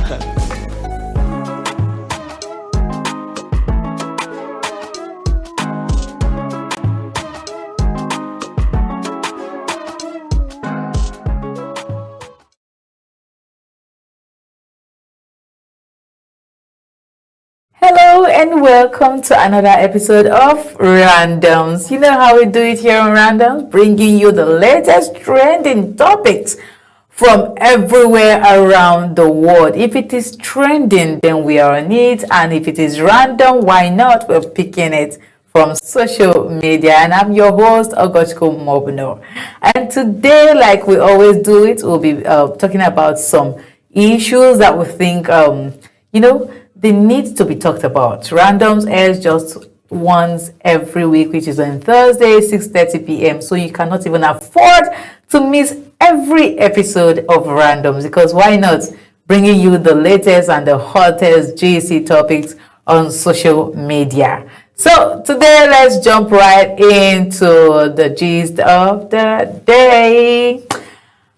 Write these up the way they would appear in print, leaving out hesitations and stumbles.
Hello and welcome to another episode of Randoms. You know how we do it here on Randoms, bringing you the latest trending topics from everywhere around the world. If it is trending, then we are on it, and if it is random, why not? We're picking it from social media. And I'm your host, Ogochko Mobno. And today, like we always do it, we'll be talking about some issues that we think, they need to be talked about. Randoms airs just once every week, which is on Thursday, 6:30 p.m. So you cannot even afford to miss every episode of Randoms, because why not? Bringing you the latest and the hottest GC topics on social media. So today, let's jump right into the gist of the day.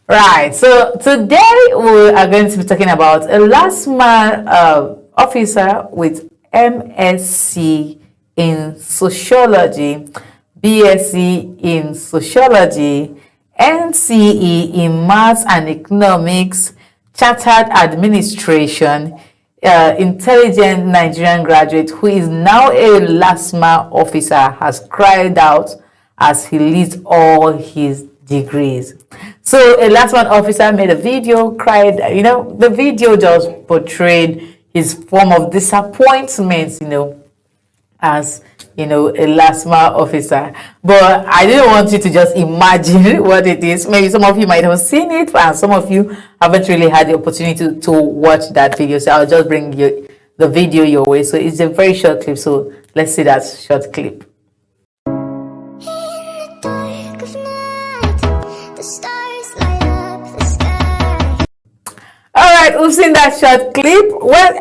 Right, so today we are going to be talking about a LASMA officer with MSc in Sociology, BSc in Sociology, NCE in Maths and Economics, Chartered Administration, intelligent Nigerian graduate who is now a LASMA officer, has cried out as he leads all his degrees. So a LASMA officer made a video, cried, the video just portrayed his form of disappointment, as, a LASMA officer. But I didn't want you to just imagine what it is. Maybe some of you might have seen it, and some of you haven't really had the opportunity to watch that video. So I'll just bring you the video your way. So it's a very short clip. So let's see that short clip. Alright, we've seen that short clip. Well,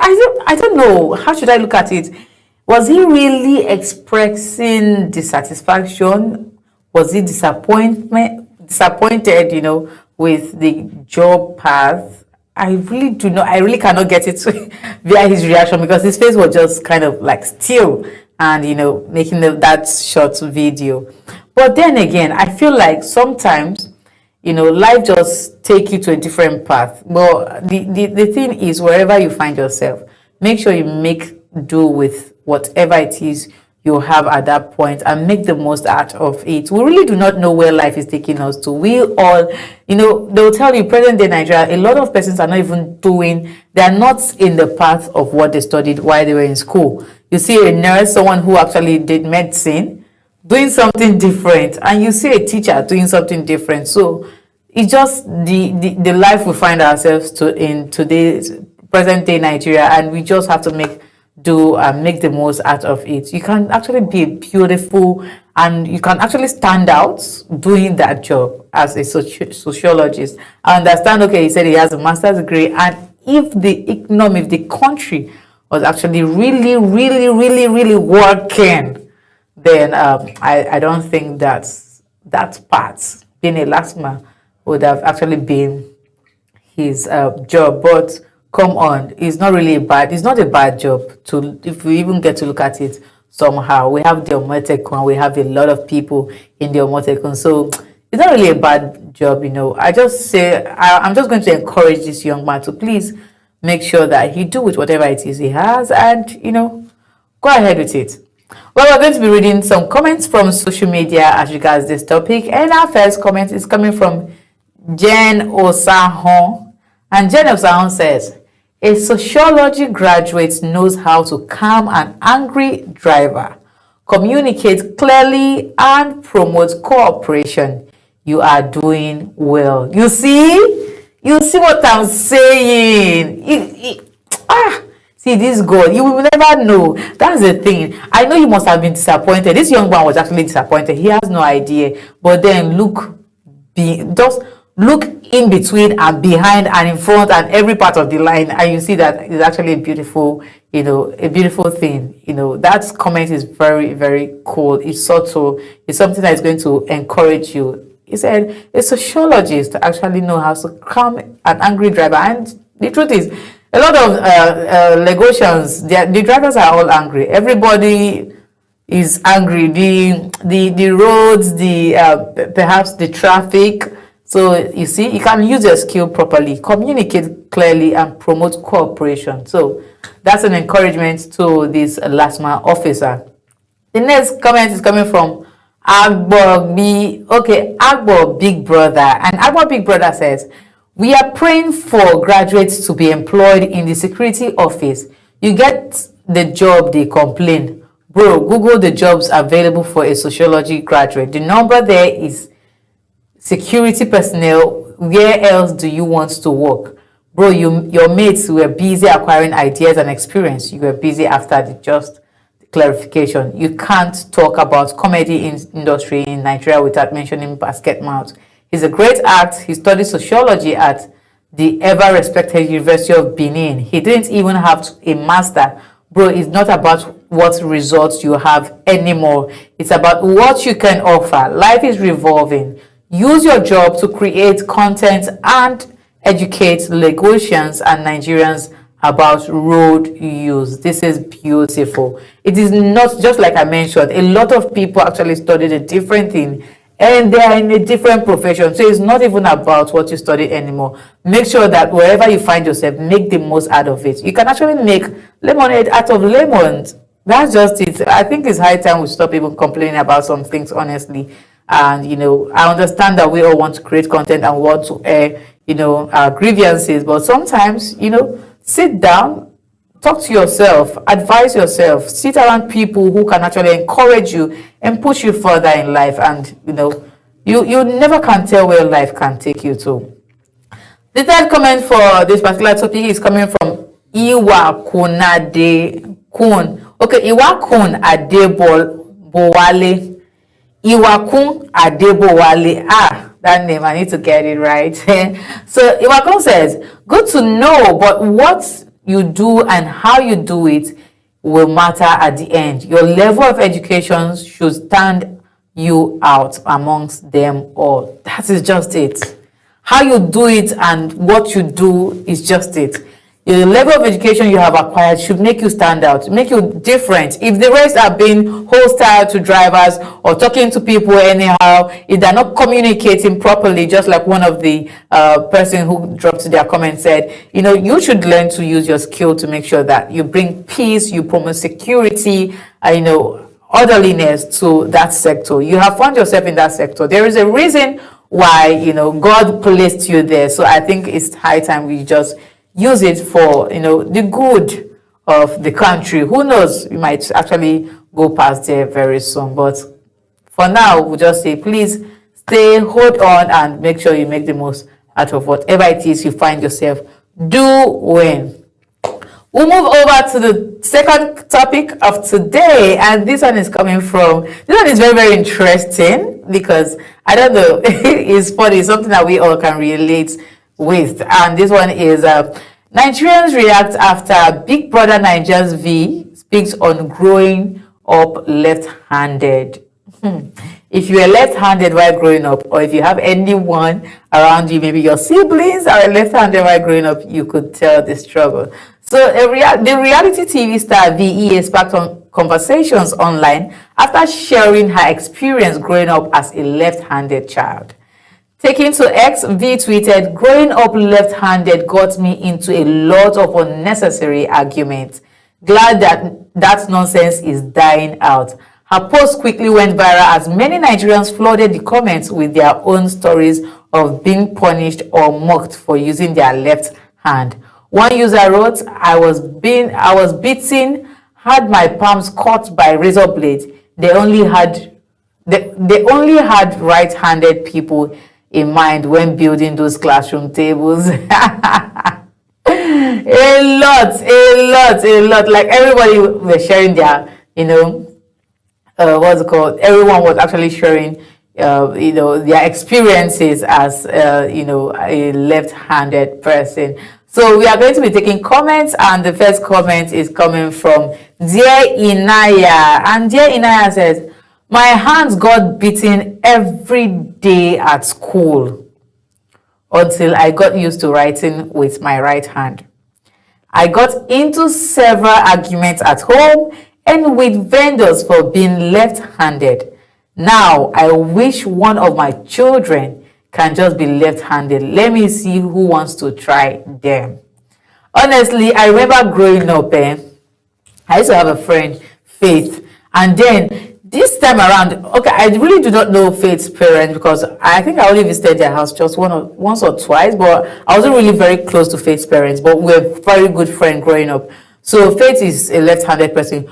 I don't know. How should I look at it? Was he really expressing dissatisfaction? Was he disappointed, with the job path? I really do not. I really cannot get it via his reaction, because his face was just kind of like still and, making that short video. But then again, I feel like sometimes, life just take you to a different path. But the thing is, wherever you find yourself, make sure you make do with whatever it is you have at that point and make the most out of it. We really do not know where life is taking us to. We all, they'll tell you, present day Nigeria, a lot of persons are not even they're not in the path of what they studied while they were in school. You see a nurse, someone who actually did medicine, doing something different, and you see a teacher doing something different. So it's just the life we find ourselves in today's present day Nigeria, and we just have to make the most out of it. You can actually be beautiful, and you can actually stand out doing that job as a sociologist. I understand, okay, he said he has a master's degree, and if the country was actually really, really, really, really working, then I don't think that part, being a LASMA, would have actually been his job. But come on, it's not a bad job, if we even get to look at it somehow. We have the Omotekun, we have a lot of people in the Omotekun, so it's not really a bad job. I just say, I'm just going to encourage this young man to please make sure that he do with whatever it is he has, and go ahead with it. Well, we're going to be reading some comments from social media as regards this topic, and our first comment is coming from Jen Osahon. And Jen Osahon says, a sociology graduate knows how to calm an angry driver, communicate clearly, and promote cooperation. You are doing well. You see what I'm saying? See, this God, you will never know. That's the thing. I know you must have been disappointed. This young man was actually disappointed. He has no idea. But then just look in between and behind and in front and every part of the line, and you see that it's actually a beautiful thing. That comment is very, very cool. It's subtle. It's something that is going to encourage you. He said a sociologist actually know how to calm an angry driver, and the truth is, a lot of Lagosians, the drivers are all angry. Everybody is angry. The roads, perhaps the traffic. So you see, you can use your skill properly, communicate clearly, and promote cooperation. So that's an encouragement to this LASTMA officer. The next comment is coming from Agbo Big Brother. And Agbo Big Brother says, we are praying for graduates to be employed in the security office. You get the job, they complain. Bro, Google the jobs available for a sociology graduate. The number there is security personnel. Where else do you want to work? Bro, your mates were busy acquiring ideas and experience. You were busy after the just clarification. You can't talk about comedy industry in Nigeria without mentioning Basket Mouth. He's a great act. He studied sociology at the ever-respected University of Benin. He didn't even have a master. Bro, it's not about what results you have anymore. It's about what you can offer. Life is revolving. Use your job to create content and educate Lagosians and Nigerians about road use. This is beautiful. It is not just like I mentioned, a lot of people actually studied a different thing and they are in a different profession. So it's not even about what you study anymore. Make sure that wherever you find yourself, make the most out of it. You can actually make lemonade out of lemons. That's just it. I think it's high time we stop even complaining about some things, honestly. And, I understand that we all want to create content and want to air, our grievances. But sometimes, sit down, talk to yourself, advise yourself, sit around people who can actually encourage you and push you further in life. And, you never can tell where life can take you to. The third comment for this particular topic is coming from Iwa Kunade Kun. Okay, Iwa Kun Adebowale. Iwakun Adebowale. That name, I need to get it right. So Iwakun says, good to know, but what you do and how you do it will matter at the end. Your level of education should stand you out amongst them all. That is just it. How you do it and what you do is just it. The level of education you have acquired should make you stand out, make you different. If the rest are being hostile to drivers or talking to people anyhow, if they're not communicating properly, just like one of the person who dropped their comment said, you should learn to use your skill to make sure that you bring peace, you promote security, orderliness to that sector. You have found yourself in that sector. There is a reason why, God placed you there. So I think it's high time we just use it for, the good of the country. Who knows, we might actually go past there very soon. But for now, we'll just say, please hold on and make sure you make the most out of whatever it is you find yourself doing. We'll move over to the second topic of today, and this one is coming from, this one is very, very interesting because, I don't know, it's funny, it's something that we all can relate with. And this one is Nigerians react after Big Brother Nigeria's V speaks on growing up left-handed. If you are left-handed while growing up, or if you have anyone around you, maybe your siblings are left-handed while growing up, you could tell the struggle. So the reality TV star VE sparked on conversations online after sharing her experience growing up as a left-handed child. Taking to X, V tweeted, growing up left-handed got me into a lot of unnecessary arguments. Glad that nonsense is dying out. Her post quickly went viral as many Nigerians flooded the comments with their own stories of being punished or mocked for using their left hand. One user wrote, I was beaten, had my palms cut by razor blades. They only had right-handed people in mind when building those classroom tables. a lot. Like everybody was sharing their, what's it called? Everyone was actually sharing, their experiences as, a left-handed person. So we are going to be taking comments, and the first comment is coming from Dear Inaya. And Dear Inaya says, my hands got beaten every day at school until I got used to writing with my right hand. I got into several arguments at home and with vendors for being left-handed. Now, I wish one of my children can just be left-handed. Let me see who wants to try them. Honestly, I remember growing up, I used to have a friend, Faith, and then this time around, okay, I really do not know Faith's parents because I think I only visited their house just once or twice, but I wasn't really very close to Faith's parents, but we were very good friends growing up. So Faith is a left-handed person.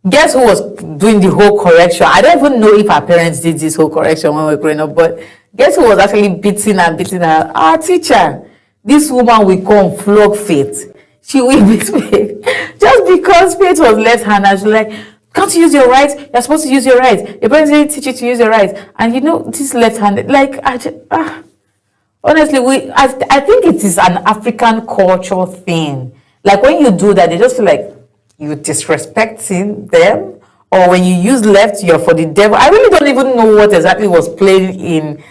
Guess who was doing the whole correction? I don't even know if our parents did this whole correction when we were growing up, but guess who was actually beating her? Our teacher. This woman will come flog Faith. She will beat Faith. Just because Faith was left-handed, she's like, can't you use your right? You're supposed to use your right. Your parents didn't teach you to use your right. And you know, this left-handed, like, honestly, I think it is an African culture thing. Like when you do that, they just feel like you're disrespecting them. Or when you use left, you're for the devil. I really don't even know what exactly was playing in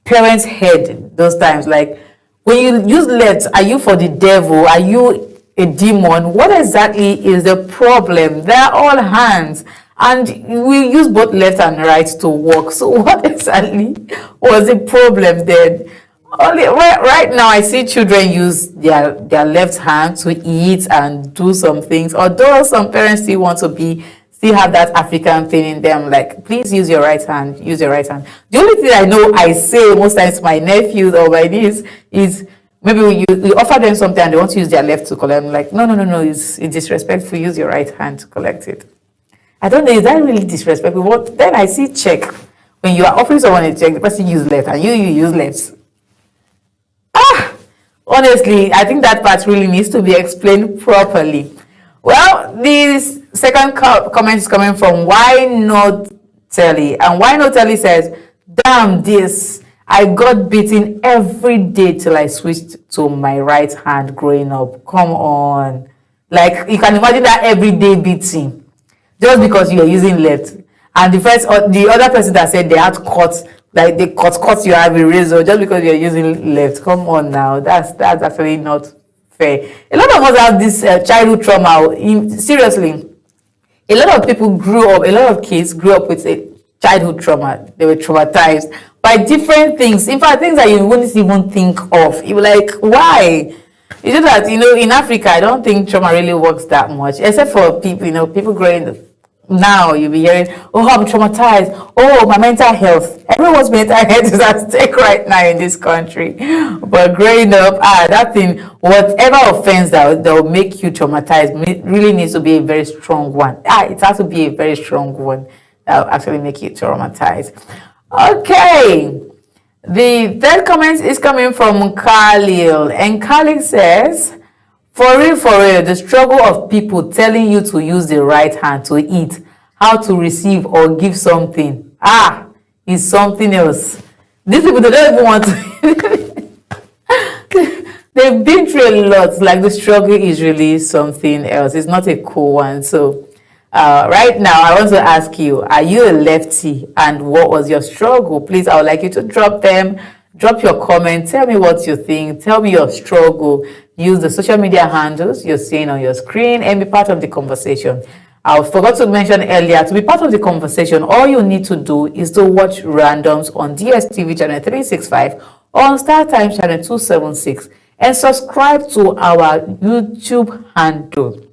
parents' head those times. Like, when you use left, are you for the devil? Are you a demon? What exactly is the problem? They're all hands, and we use both left and right to work. So what exactly was the problem then? Only right now, I see children use their left hand to eat and do some things. Although some parents still have that African thing in them, like, please use your right hand, use your right hand. The only thing I know I say most times to my nephews or my niece is maybe you offer them something and they want to use their left to collect. I'm like, no, it's disrespectful, use your right hand to collect it. I don't know, is that really disrespectful? What then I see check. When you are offering someone a check, the person use left and you use left. Honestly, I think that part really needs to be explained properly. Well, this second comment is coming from Why Not Telly. And Why Not Telly says, damn this, I got beaten every day till I switched to my right hand growing up. Come on. Like, you can imagine that everyday beating just because you are using left. And the other person that said they had cut, like they cut you have a razor just because you're using left. Come on now. That's actually not fair. A lot of us have this childhood trauma. Seriously, a lot of kids grew up with a childhood trauma. They were traumatized by different things. In fact, things that you wouldn't even think of. You're like, why? It's just that, in Africa, I don't think trauma really works that much, except for people, people growing now. You'll be hearing, oh, I'm traumatized. Oh, my mental health. Everyone's mental health is at stake right now in this country. But growing up, that thing, whatever offense that will make you traumatized really needs to be a very strong one. It has to be a very strong one that will actually make you traumatized. Okay. The third comment is coming from Khalil. And Khalil says, for real, the struggle of people telling you to use the right hand to eat, how to receive or give something, is something else. These people, they don't even want to. They've been through a lot. Like, the struggle is really something else. It's not a cool one. So, right now, I want to ask you, are you a lefty? And what was your struggle? Please, I would like you to drop your comment. Tell me what you think. Tell me your struggle. Use the social media handles you're seeing on your screen and be part of the conversation. I forgot to mention earlier, to be part of the conversation, all you need to do is to watch Randoms on DSTV channel 365 or on StarTimes channel 276 and subscribe to our YouTube handle.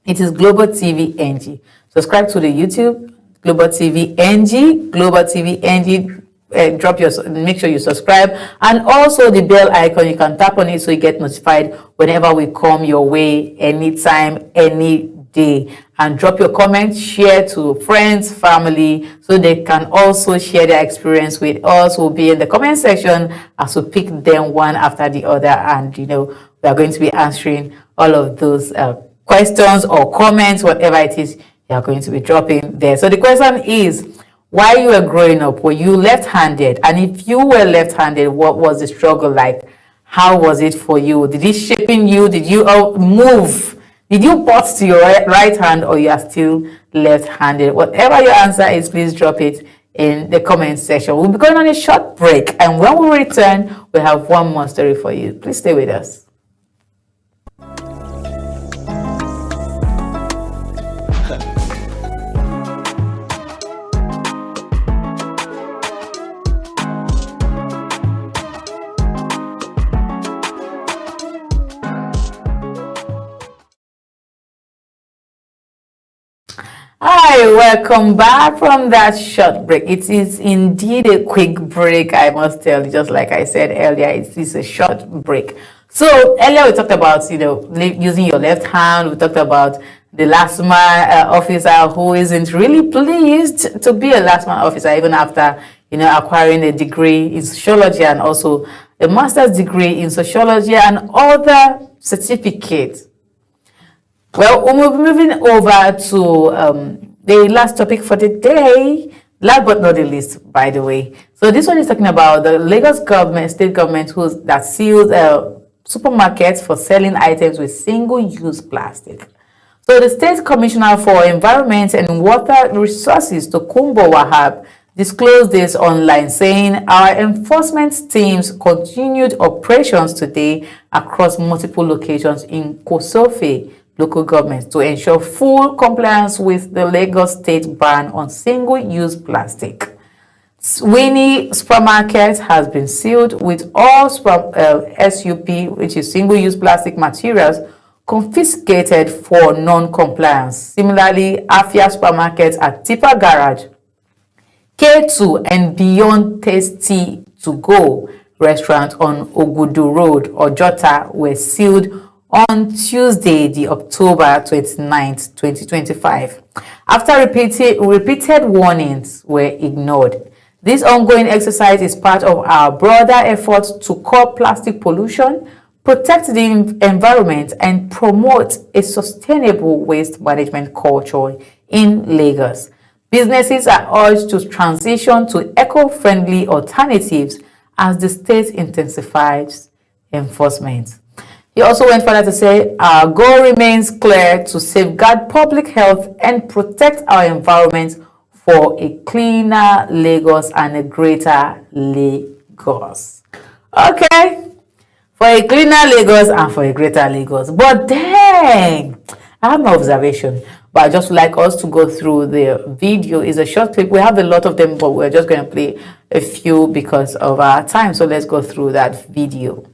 It is Global TV NG. Subscribe to the YouTube, Global TV NG, Global TV NG. Make sure you subscribe, and also the bell icon, you can tap on it so you get notified whenever we come your way, anytime, any day. And drop your comments, share to friends, family, so they can also share their experience with us. We'll be in the comment section as we pick them one after the other, and we are going to be answering all of those questions or comments, whatever it is you are going to be dropping there. So the question is, while you were growing up, were you left-handed? And if you were left-handed, what was the struggle like? How was it for you? Did it shape in you? Did you move? Did you port to your right hand, or you are still left-handed? Whatever your answer is, please drop it in the comment section. We'll be going on a short break, and when we return, we'll have one more story for you. Please stay with us. Hi, welcome back from that short break. It is indeed a quick break, I must tell you. Just like I said earlier, it is a short break. So earlier we talked about, using your left hand. We talked about the last man officer who isn't really pleased to be a last man officer even after, acquiring a degree in sociology and also a master's degree in sociology and other certificates. Well, we're moving over to the last topic for the day. Last but not the least, by the way. So this one is talking about the Lagos government, state government, that sealed supermarkets for selling items with single-use plastic. So the State Commissioner for Environment and Water Resources, Tokunbo Wahab, disclosed this online, saying our enforcement teams continued operations today across multiple locations in Kosofe local government to ensure full compliance with the Lagos state ban on single-use plastic. Winnie Supermarket has been sealed with all SUP, which is single-use plastic materials, confiscated for non-compliance. Similarly, Afia Supermarket at Tipa Garage, K2 and Beyond Tasty to Go restaurant on Ogudu Road, Ojota, were sealed on Tuesday, the October 29th, 2025, after repeated warnings were ignored. This ongoing exercise is part of our broader effort to curb plastic pollution, protect the environment, and promote a sustainable waste management culture in Lagos. Businesses are urged to transition to eco-friendly alternatives as the state intensifies enforcement. He also went further to say, our goal remains clear: to safeguard public health and protect our environment for a cleaner Lagos and a greater Lagos. Okay, for a cleaner Lagos and for a greater Lagos. But dang, I have my observation, but I just like us to go through the video. It's a short clip. We have a lot of them, but we're just going to play a few because of our time. So let's go through that video.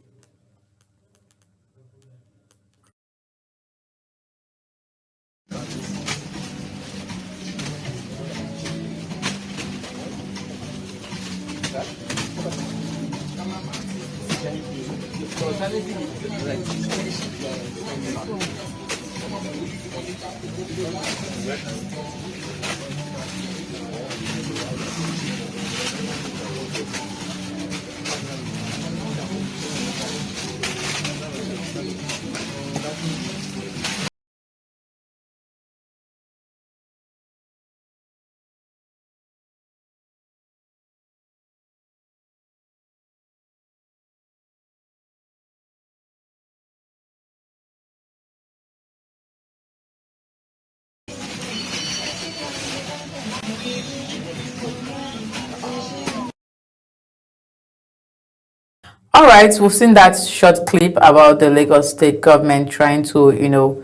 All right, we've seen that short clip about the Lagos state government trying to,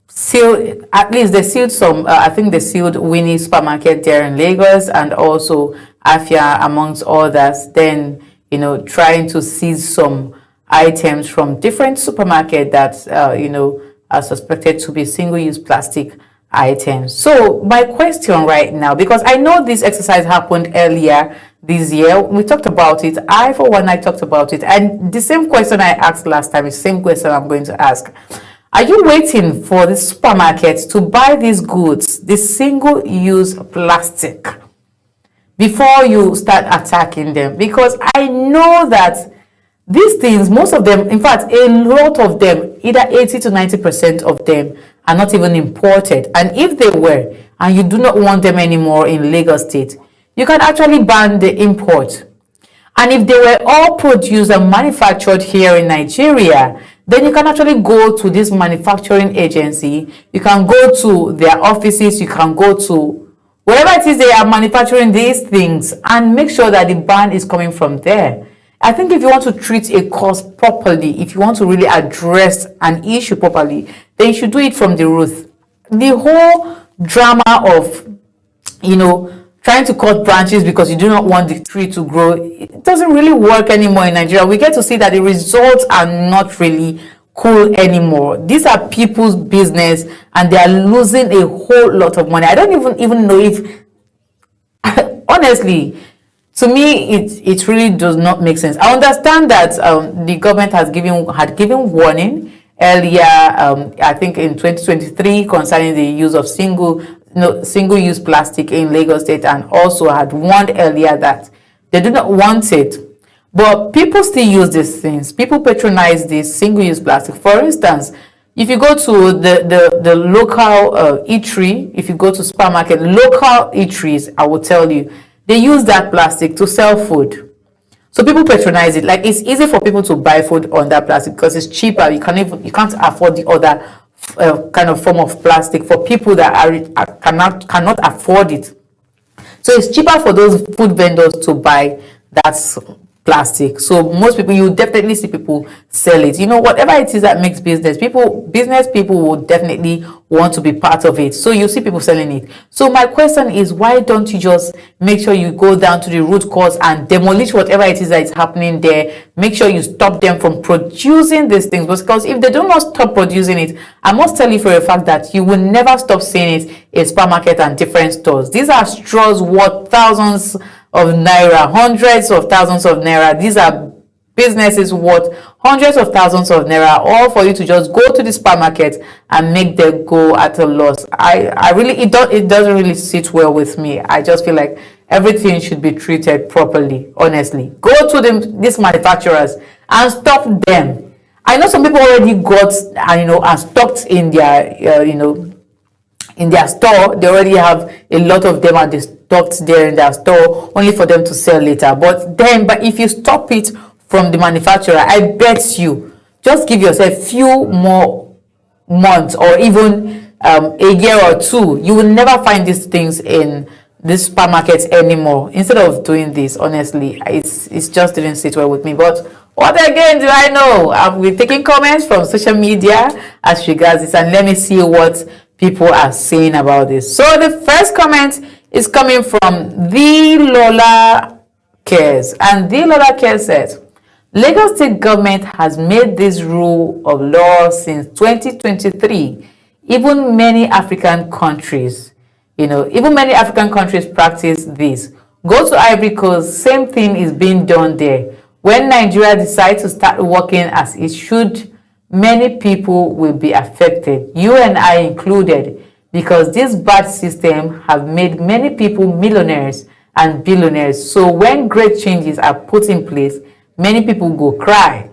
seal, at least they sealed some, I think they sealed Winnie Supermarket there in Lagos and also Afia amongst others, then, trying to seize some items from different supermarket that, are suspected to be single-use plastic items. So my question right now, because I know this exercise happened earlier this year, we talked about it. I, for one, I talked about it, and the same question I asked last time is the same question I'm going to ask. Are you waiting for the supermarkets to buy these goods, this single-use plastic, before you start attacking them? Because I know that these things, most of them, in fact, a lot of them, either 80 to 90% of them are not even imported. And if they were, and you do not want them anymore in Lagos State, you can actually ban the import. And if they were all produced and manufactured here in Nigeria, then you can actually go to this manufacturing agency, you can go to their offices, you can go to wherever it is they are manufacturing these things and make sure that the ban is coming from there. I think if you want to treat a cause properly, if you want to really address an issue properly, then you should do it from the root. The whole drama of, trying to cut branches because you do not want the tree to grow, it doesn't really work anymore in Nigeria. We get to see that the results are not really cool anymore. These are people's business and they are losing a whole lot of money. I don't even know if honestly, to me it really does not make sense. I understand that the government had given warning earlier, I think in 2023, concerning the use of single-use plastic in Lagos State, and also had warned earlier that they do not want it. But people still use these things. People patronize this single-use plastic. For instance, if you go to the local eatery, if you go to supermarket, local eateries, I will tell you, they use that plastic to sell food. So people patronize it. Like, it's easy for people to buy food on that plastic because it's cheaper. You can't afford the other kind of form of plastic for people that cannot afford it. So it's cheaper for those food vendors to buy that plastic. So most people, you definitely see people sell it. You know, whatever it is that makes business people will definitely want to be part of it. So you see people selling it. So my question is, why don't you just make sure you go down to the root cause and demolish whatever it is that is happening there? Make sure you stop them from producing these things, because if they do not stop producing it, I must tell you for a fact that you will never stop seeing it in supermarket and different stores. These are straws worth thousands of naira, hundreds of thousands of naira. These are businesses worth hundreds of thousands of naira, all for you to just go to the supermarket and make them go at a loss. It doesn't really sit well with me. I just feel like everything should be treated properly. Honestly, go to these manufacturers and stop them. I know some people already got and stocked in their in their store. They already have a lot of them and they stocked there in their store only for them to sell later. But if you stop it from the manufacturer, I bet you, just give yourself a few more months or even a year or two, you will never find these things in this supermarkets anymore. Instead of doing this, honestly, it's just didn't sit well with me. But what again do I know? We're taking comments from social media as regards this, and let me see what people are saying about this. So the first comment is coming from the Lola Cares, and the Lola Cares says, Lagos State government has made this rule of law since 2023. Even many African countries practice this. Go to Ivory Coast, same thing is being done there. When Nigeria decides to start working as it should, many people will be affected, you and I included, because this bad system have made many people millionaires and billionaires. So when great changes are put in place, many people go cry.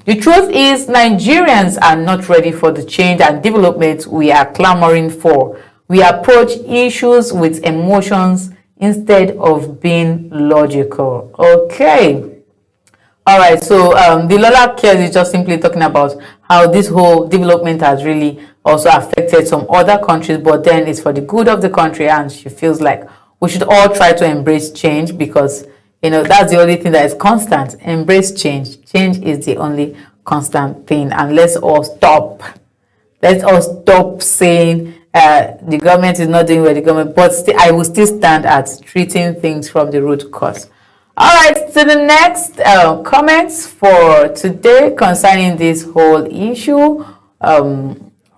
The truth is, Nigerians are not ready for the change and development we are clamoring for. We approach issues with emotions instead of being logical. Okay. All right, so the Lola Cares is just simply talking about how this whole development has really also affected some other countries, but then it's for the good of the country, and she feels like we should all try to embrace change, because that's the only thing that is constant. Embrace change. Change is the only constant thing, and let's all stop saying the government is not doing what the government, but still, I will still stand at treating things from the root cause. All right, so the next comments for today concerning this whole issue,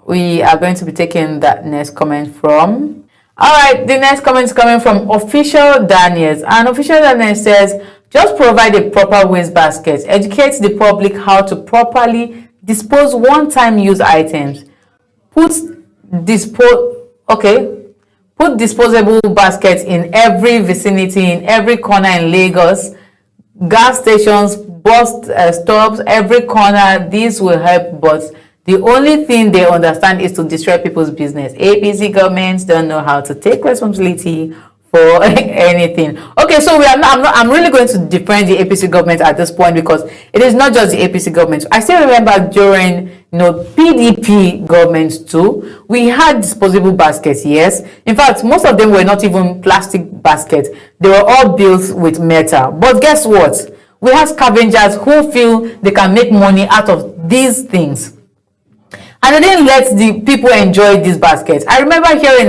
we are going to be taking that next comment from. All right, the next comment is coming from Official Daniels, and Official Daniels says, just provide a proper waste basket, educate the public how to properly dispose one-time use items, put disposable baskets in every vicinity, in every corner in Lagos, gas stations, bus stops, every corner. This will help, but the only thing they understand is to destroy people's business. APC governments don't know how to take responsibility for anything. Okay, so I'm really going to defend the APC government at this point, because it is not just the APC government. I still remember during PDP governments too, we had disposable baskets. Yes, in fact, most of them were not even plastic baskets. They were all built with metal. But guess what? We have scavengers who feel they can make money out of these things, and they didn't let the people enjoy these baskets. I remember here in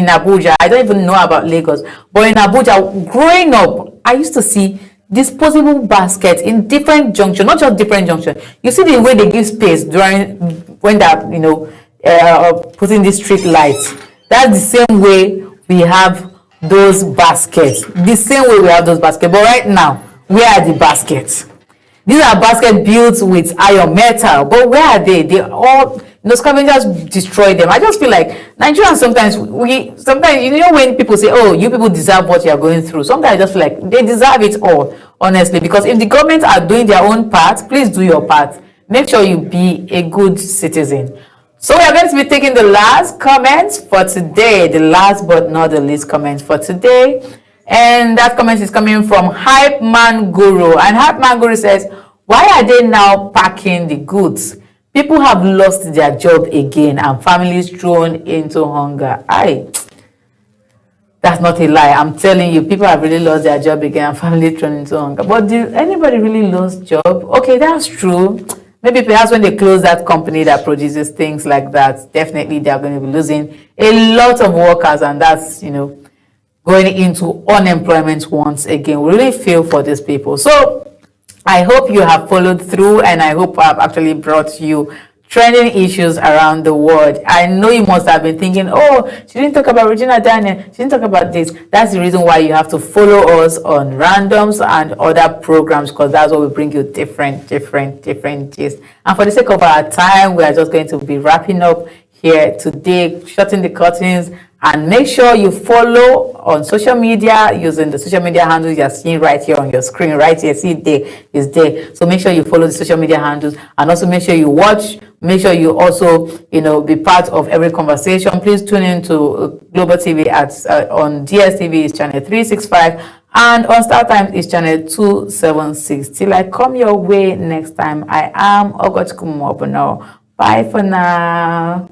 Abuja, I don't even know about Lagos, but in Abuja, growing up, I used to see disposable baskets in different junction, not just different junction. You see the way they give space during when they're putting the street lights. That's the same way we have those baskets. The same way we have those baskets. But right now, where are the baskets? These are baskets built with iron metal, but where are they? They all, scavengers destroy them. I just feel like Nigerians sometimes when people say, oh, you people deserve what you are going through, sometimes I just feel like they deserve it all, honestly, because if the government are doing their own part, please do your part. Make sure you be a good citizen. So we are going to be taking the last comments for today, the last but not the least comment for today. And that comment is coming from Hype Man Guru. And Hype Man Guru says, why are they now packing the goods? People have lost their job again and families thrown into hunger. That's not a lie. I'm telling you, people have really lost their job again and families thrown into hunger. But did anybody really lose job? Okay, that's true. Maybe perhaps when they close that company that produces things like that, definitely they are going to be losing a lot of workers, and that's, going into unemployment once again. We really feel for these people. So I hope you have followed through, and I hope I've actually brought you trending issues around the world. I know you must have been thinking, oh, she didn't talk about Regina Daniel, she didn't talk about this. That's the reason why you have to follow us on Randoms and other programs, because that's what we bring you different gist. And for the sake of our time, we are just going to be wrapping up here today, shutting the curtains. And make sure you follow on social media using the social media handles you're seeing right here on your screen, right here. See it there, it's there. So make sure you follow the social media handles, and also make sure you watch. Make sure you also, be part of every conversation. Please tune in to Global TV on DSTV is channel 365, and on Star Times is channel 276. Till I come your way next time, I am Ogochukwu Mobono. Bye for now.